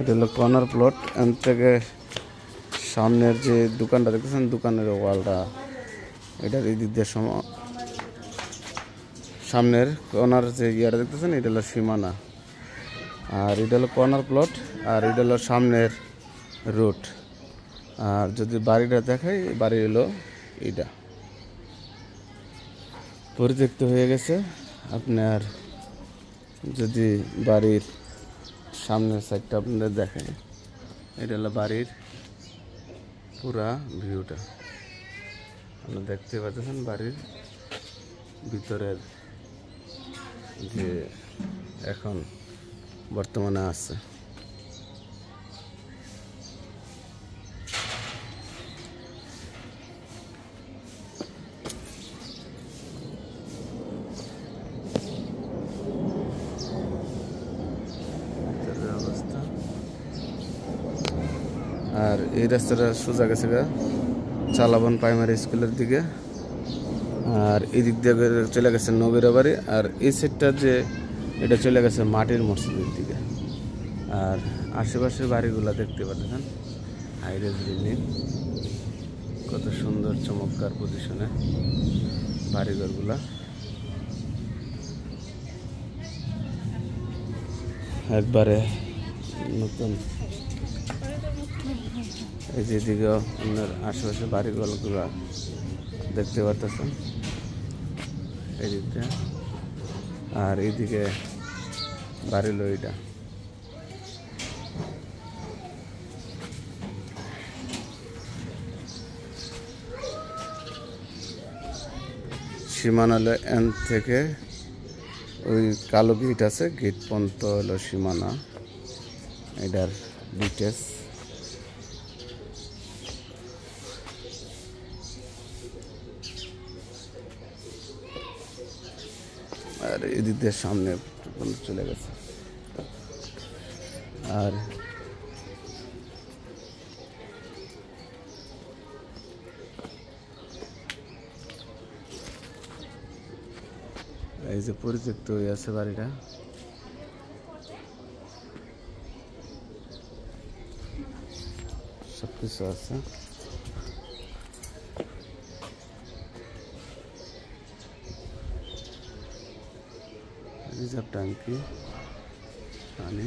এটা হলো corner plot. এখান থেকে সামনের যে দোকানটা দেখতেছেন, দোকানের ওয়ালটা এটার এই দিক দিয়ে সামনের কর্নার যে ইয়াটা দেখতেছেন এটা হলো সীমানা, আর এটা হলো কর্নার প্লট, আর এটা হলো সামনের রুট। আর যদি বাড়িটা দেখাই, বাড়ি হলো এইটা পরিত্যক্ত হয়ে গেছে। আপনার যদি বাড়ির সামনের সাইডটা আপনাদের দেখায়, এটা হলো বাড়ির পুরা ভিউটা আপনারা দেখতে পাচ্ছেন। বাড়ির ভিতরের যে এখন বর্তমানে আছে, অবস্থা। আর এই রাস্তাটা সোজা গেছে চালাবন প্রাইমারি স্কুলের দিকে, আর এই দিক দিয়ে চলে গেছে নবীরা বাড়ি, আর এই সাইডটা যে এটা চলে গেছে মাটির মসজিদের দিকে। আর আশেপাশের বাড়িগুলা দেখতে পাচ্ছেন, হাইরেজ বিল্ডিং, কত সুন্দর চমৎকার পজিশনে বাড়িঘরগুলা। একবারে নতুন। এই যে দিকেও আপনার আশেপাশে বাড়িঘরগুলা দেখতে পাচ্ছেন এই দিকটা, আর এইদিকে বাড়ি হলো এইটা। সীমানা হলো এন থেকে ওই কালো গেট আছে, গেট পর্যন্ত হলো সীমানা, এটার ডিটেলস। আর এদিক দিয়ে সামনে চলে গেছে। আর এই যে পরিত্যক্ত হয়ে আছে বাড়িটা, সবকিছু আছে। রিজার্ভ ট্যাঙ্কি পানি।